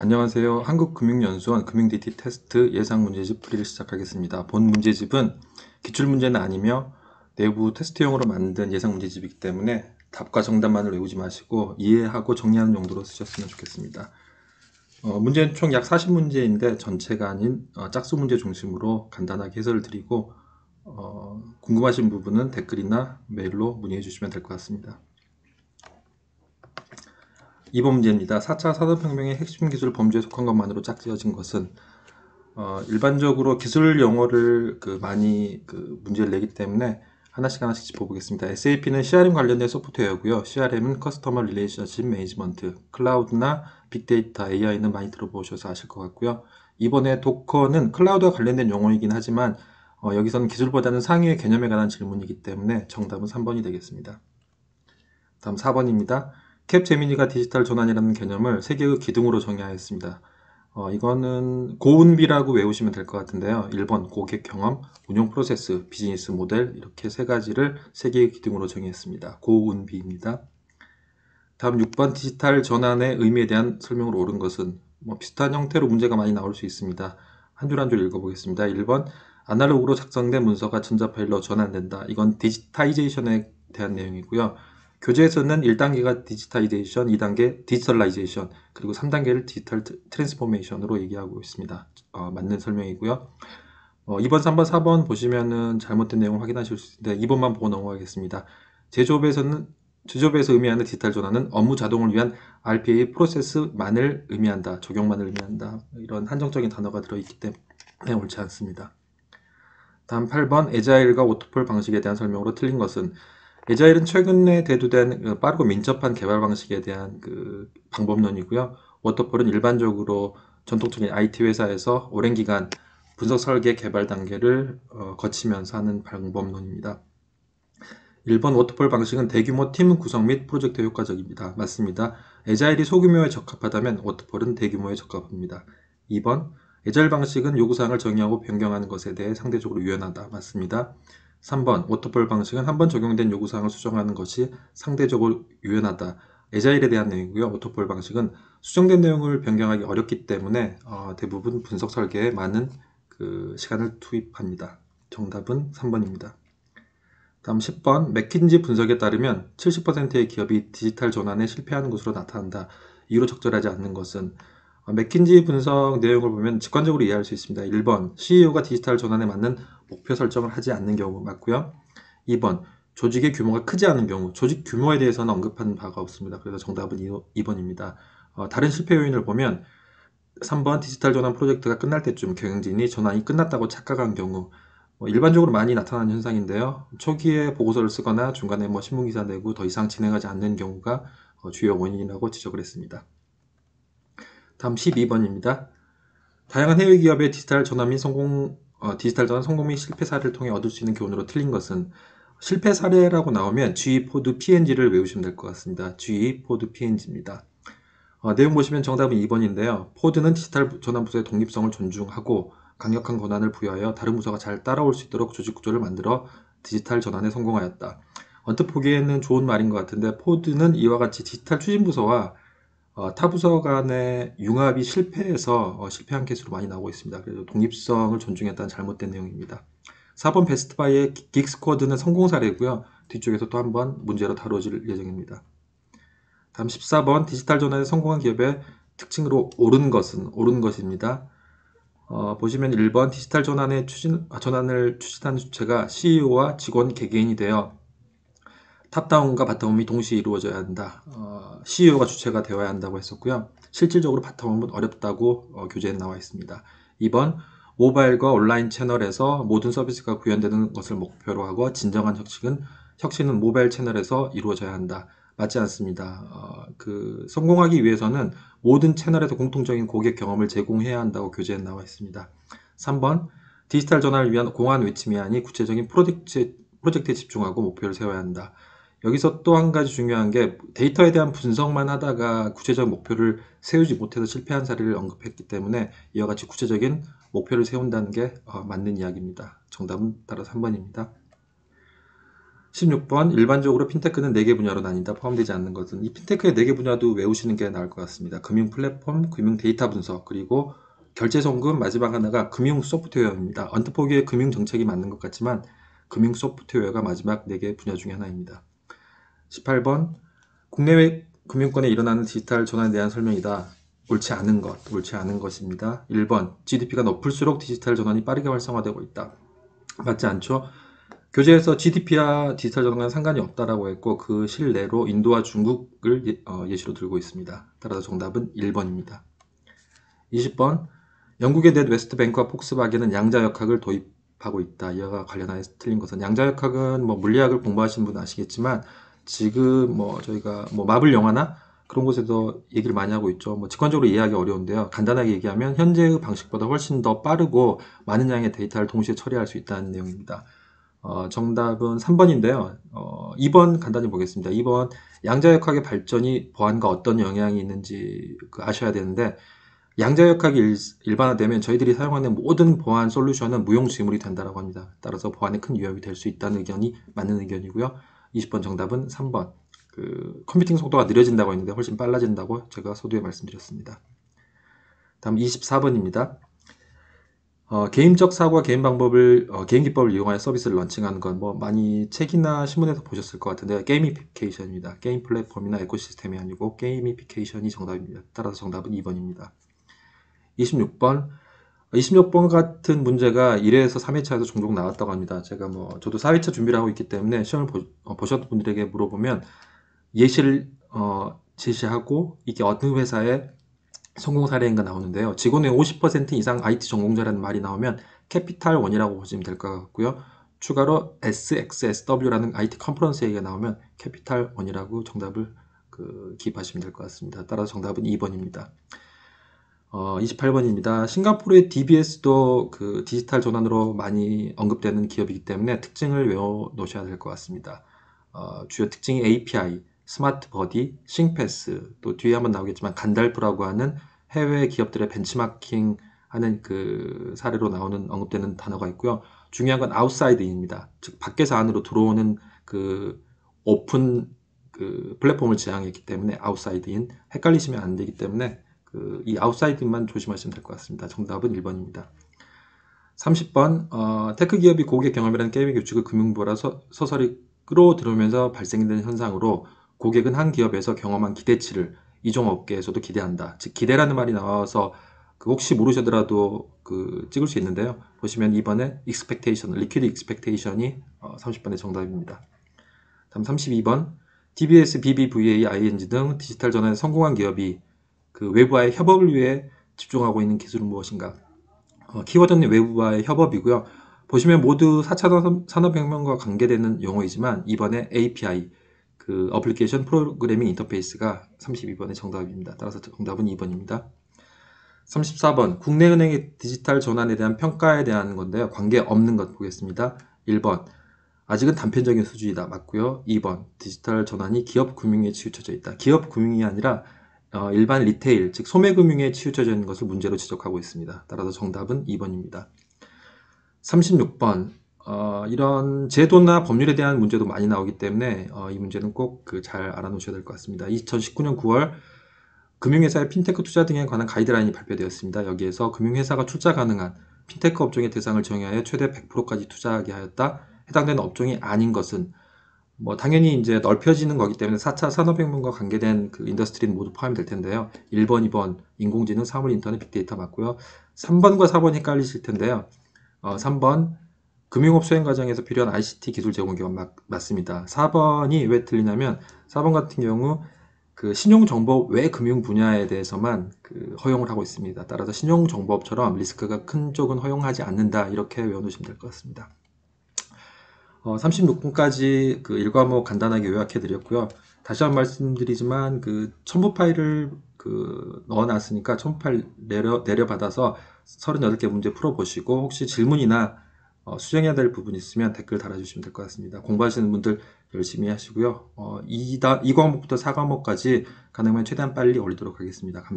안녕하세요. 한국금융연수원 금융DT 테스트 예상문제집 풀이를 시작하겠습니다. 본 문제집은 기출문제는 아니며 내부 테스트용으로 만든 예상문제집이기 때문에 답과 정답만을 외우지 마시고 이해하고 정리하는 용도로 쓰셨으면 좋겠습니다. 문제는 총 약 40문제인데 전체가 아닌 짝수 문제 중심으로 간단하게 해설을 드리고 궁금하신 부분은 댓글이나 메일로 문의해 주시면 될 것 같습니다. 2번 문제입니다. 4차 산업혁명의 핵심 기술 범주에 속한 것만으로 짝지어진 것은 일반적으로 기술 용어를 많이 문제를 내기 때문에 하나씩 짚어보겠습니다. SAP는 CRM 관련된 소프트웨어고요. CRM은 커스터머 릴레이션십 매니지먼트, 클라우드나 빅데이터, AI는 많이 들어보셔서 아실 것 같고요. 이번에 도커는 클라우드와 관련된 용어이긴 하지만 여기서는 기술보다는 상위의 개념에 관한 질문이기 때문에 정답은 3번이 되겠습니다. 다음 4번입니다. 캡제미니가 디지털 전환이라는 개념을 세 개의 기둥으로 정의하였습니다. 이거는 고운비라고 외우시면 될 것 같은데요. 1번 고객 경험, 운용 프로세스, 비즈니스 모델 이렇게 세 가지를 세 개의 기둥으로 정의했습니다. 고운비입니다. 다음 6번 디지털 전환의 의미에 대한 설명을 옳은 것은 비슷한 형태로 문제가 많이 나올 수 있습니다. 한 줄 한 줄 읽어보겠습니다. 1번 아날로그로 작성된 문서가 전자 파일로 전환된다. 이건 디지타이제이션에 대한 내용이고요. 교재에서는 1단계가 디지타이제이션, 2단계 디지털라이제이션, 그리고 3단계를 디지털 트랜스포메이션으로 얘기하고 있습니다. 맞는 설명이고요. 2번, 3번, 4번 보시면은 잘못된 내용을 확인하실 수 있는데 2번만 보고 넘어가겠습니다. 제조업에서 의미하는 디지털 전환은 업무 자동을 위한 RPA 프로세스만을 의미한다. 적용만을 의미한다. 이런 한정적인 단어가 들어있기 때문에 옳지 않습니다. 다음 8번 에자일과 워터폴 방식에 대한 설명으로 틀린 것은 에자일은 최근에 대두된 빠르고 민첩한 개발 방식에 대한 방법론이고요. 워터폴은 일반적으로 전통적인 IT 회사에서 오랜 기간 분석 설계 개발 단계를 거치면서 하는 방법론입니다. 1번 워터폴 방식은 대규모 팀 구성 및 프로젝트 효과적입니다. 맞습니다. 에자일이 소규모에 적합하다면 워터폴은 대규모에 적합합니다. 2번 에자일 방식은 요구사항을 정의하고 변경하는 것에 대해 상대적으로 유연하다. 맞습니다. 3번 워터폴 방식은 한번 적용된 요구사항을 수정하는 것이 상대적으로 유연하다. 에자일에 대한 내용이고요. 워터폴 방식은 수정된 내용을 변경하기 어렵기 때문에 대부분 분석 설계에 많은 시간을 투입합니다. 정답은 3번입니다. 다음 10번 맥킨지 분석에 따르면 70%의 기업이 디지털 전환에 실패하는 것으로 나타난다. 이유로 적절하지 않는 것은 맥킨지 분석 내용을 보면 직관적으로 이해할 수 있습니다. 1번 CEO가 디지털 전환에 맞는 목표 설정을 하지 않는 경우 맞고요. 2번 조직의 규모가 크지 않은 경우 조직 규모에 대해서는 언급한 바가 없습니다. 그래서 정답은 2번입니다. 다른 실패 요인을 보면 3번 디지털 전환 프로젝트가 끝날 때쯤 경영진이 전환이 끝났다고 착각한 경우 일반적으로 많이 나타나는 현상인데요. 초기에 보고서를 쓰거나 중간에 신문기사 내고 더 이상 진행하지 않는 경우가 주요 원인이라고 지적을 했습니다. 다음 12번입니다. 다양한 해외 기업의 디지털 전환 성공 및 실패 사례를 통해 얻을 수 있는 교훈으로 틀린 것은 실패 사례라고 나오면 GE, 포드, P&G를 외우시면 될 것 같습니다. GE, 포드, P&G입니다. 내용 보시면 정답은 2번인데요. 포드는 디지털 전환 부서의 독립성을 존중하고 강력한 권한을 부여하여 다른 부서가 잘 따라올 수 있도록 조직 구조를 만들어 디지털 전환에 성공하였다. 언뜻 보기에는 좋은 말인 것 같은데 포드는 이와 같이 디지털 추진 부서와 타 부서 간의 융합이 실패해서 실패한 케이스로 많이 나오고 있습니다. 그래서 독립성을 존중했다는 잘못된 내용입니다. 4번 베스트바이의 긱스쿼드는 성공 사례고요. 뒤쪽에서 또 한번 문제로 다뤄질 예정입니다. 다음 14번 디지털 전환에 성공한 기업의 특징으로 옳은 것입니다. 보시면 1번 디지털 전환을 추진하는 주체가 CEO와 직원 개개인이 되어 탑다운과 바텀업이 동시에 이루어져야 한다. CEO가 주체가 되어야 한다고 했었고요. 실질적으로 바텀업은 어렵다고 교재에 나와 있습니다. 2번 모바일과 온라인 채널에서 모든 서비스가 구현되는 것을 목표로 하고 진정한 혁신은 모바일 채널에서 이루어져야 한다. 맞지 않습니다. 성공하기 위해서는 모든 채널에서 공통적인 고객 경험을 제공해야 한다고 교재에 나와 있습니다. 3번 디지털 전환을 위한 공안 외침이 아닌 구체적인 프로젝트에 집중하고 목표를 세워야 한다. 여기서 또 한 가지 중요한 게 데이터에 대한 분석만 하다가 구체적 목표를 세우지 못해서 실패한 사례를 언급했기 때문에 이와 같이 구체적인 목표를 세운다는 게 맞는 이야기입니다. 정답은 따라서 3번입니다. 16번 일반적으로 핀테크는 4개 분야로 나뉜다. 포함되지 않는 것은 이 핀테크의 4개 분야도 외우시는 게 나을 것 같습니다. 금융 플랫폼, 금융 데이터 분석, 그리고 결제 송금, 마지막 하나가 금융 소프트웨어입니다. 언뜻 보기에 금융 정책이 맞는 것 같지만 금융 소프트웨어가 마지막 4개 분야 중에 하나입니다. 18번 국내외 금융권에 일어나는 디지털 전환에 대한 설명이다. 옳지 않은 것입니다. 1번 GDP가 높을수록 디지털 전환이 빠르게 활성화되고 있다. 맞지 않죠? 교재에서 GDP와 디지털 전환과는 상관이 없다라고 했고 그 실내로 인도와 중국을 예시로 들고 있습니다. 따라서 정답은 1번입니다. 20번 영국의 넷 웨스트뱅크와 폭스바겐은 양자역학을 도입하고 있다. 이와 관련하여서 틀린 것은 양자역학은 물리학을 공부하신 분은 아시겠지만 지금 저희가 마블 영화나 그런 곳에서 얘기를 많이 하고 있죠. 직관적으로 이해하기 어려운데요. 간단하게 얘기하면 현재의 방식보다 훨씬 더 빠르고 많은 양의 데이터를 동시에 처리할 수 있다는 내용입니다. 정답은 3번인데요. 2번 간단히 보겠습니다. 2번 양자역학의 발전이 보안과 어떤 영향이 있는지 아셔야 되는데 양자역학이 일반화되면 저희들이 사용하는 모든 보안 솔루션은 무용지물이 된다고 합니다. 따라서 보안에 큰 위협이 될 수 있다는 의견이 맞는 의견이고요. 20번 정답은 3번. 컴퓨팅 속도가 느려진다고 했는데 훨씬 빨라진다고 제가 서두에 말씀드렸습니다. 다음 24번입니다. 개인적 사고와 개인 기법을 이용하여 서비스를 런칭하는 건 많이 책이나 신문에서 보셨을 것 같은데 게이미피케이션입니다. 게임 플랫폼이나 에코시스템이 아니고 게이미피케이션이 정답입니다. 따라서 정답은 2번입니다. 26번 같은 문제가 1회에서 3회차에서 종종 나왔다고 합니다. 제가 저도 4회차 준비를 하고 있기 때문에 시험을 보셨던 분들에게 물어보면 예시를 제시하고 이게 어느 회사의 성공 사례인가 나오는데요. 직원의 50% 이상 IT 전공자라는 말이 나오면 캐피탈1이라고 보시면 될 것 같고요. 추가로 SXSW라는 IT 컨퍼런스 얘기가 나오면 캐피탈1이라고 정답을 기입하시면 될 것 같습니다. 따라서 정답은 2번입니다. 28번입니다. 싱가포르의 DBS도 디지털 전환으로 많이 언급되는 기업이기 때문에 특징을 외워 놓으셔야 될 것 같습니다. 주요 특징이 API, 스마트 버디, 싱패스, 또 뒤에 한번 나오겠지만 간달프라고 하는 해외 기업들의 벤치마킹 하는 사례로 언급되는 단어가 있고요. 중요한 건 아웃사이드인입니다. 즉 밖에서 안으로 들어오는 오픈 플랫폼을 지향했기 때문에 아웃사이드인, 헷갈리시면 안 되기 때문에 이 아웃사이드만 조심하시면 될 것 같습니다. 정답은 1번입니다. 30번 테크 기업이 고객 경험이라는 게임의 규칙을 금융부라 서서히 끌어들여오면서 발생되는 현상으로 고객은 한 기업에서 경험한 기대치를 이종 업계에서도 기대한다. 즉 기대라는 말이 나와서 혹시 모르시더라도 찍을 수 있는데요. 보시면 2번에 expectation, liquid expectation이 30번의 정답입니다. 다음 32번 DBS, BBVA, ING 등 디지털 전환에 성공한 기업이 외부와의 협업을 위해 집중하고 있는 기술은 무엇인가? 키워드는 외부와의 협업이고요. 보시면 모두 4차 산업혁명과 관계되는 용어이지만 이번에 API, 어플리케이션 프로그래밍 인터페이스가 32번의 정답입니다. 따라서 정답은 2번입니다. 34번 국내은행의 디지털 전환에 대한 평가에 대한 건데요. 관계없는 것 보겠습니다. 1번 아직은 단편적인 수준이다. 맞고요. 2번 디지털 전환이 기업 금융에 치우쳐져 있다. 기업 금융이 아니라 일반 리테일, 즉 소매금융에 치우쳐져 있는 것을 문제로 지적하고 있습니다. 따라서 정답은 2번입니다. 36번 이런 제도나 법률에 대한 문제도 많이 나오기 때문에 이 문제는 꼭 잘 알아놓으셔야 될 것 같습니다. 2019년 9월 금융회사의 핀테크 투자 등에 관한 가이드라인이 발표되었습니다. 여기에서 금융회사가 투자 가능한 핀테크 업종의 대상을 정의하여 최대 100%까지 투자하게 하였다. 해당되는 업종이 아닌 것은 당연히 이제 넓혀지는 거기 때문에 4차 산업혁명과 관계된 인더스트리는 모두 포함될 텐데요. 1번, 2번 인공지능, 사물, 인터넷, 빅데이터 맞고요. 3번과 4번 헷갈리실 텐데요. 3번 금융업 수행 과정에서 필요한 ICT 기술 제공 기업 맞습니다. 4번이 왜 틀리냐면 4번 같은 경우 신용정보업 외 금융 분야에 대해서만 허용을 하고 있습니다. 따라서 신용정보업처럼 리스크가 큰 쪽은 허용하지 않는다. 이렇게 외워놓으시면 될 것 같습니다. 36분까지 1과목 간단하게 요약해 드렸고요. 다시 한번 말씀드리지만 첨부 파일을 넣어놨으니까 첨부 파일 내려받아서 38개 문제 풀어보시고 혹시 질문이나 수정해야 될 부분 있으면 댓글 달아주시면 될 것 같습니다. 공부하시는 분들 열심히 하시고요. 2과목부터 4과목까지 가능하면 최대한 빨리 올리도록 하겠습니다. 감사합니다.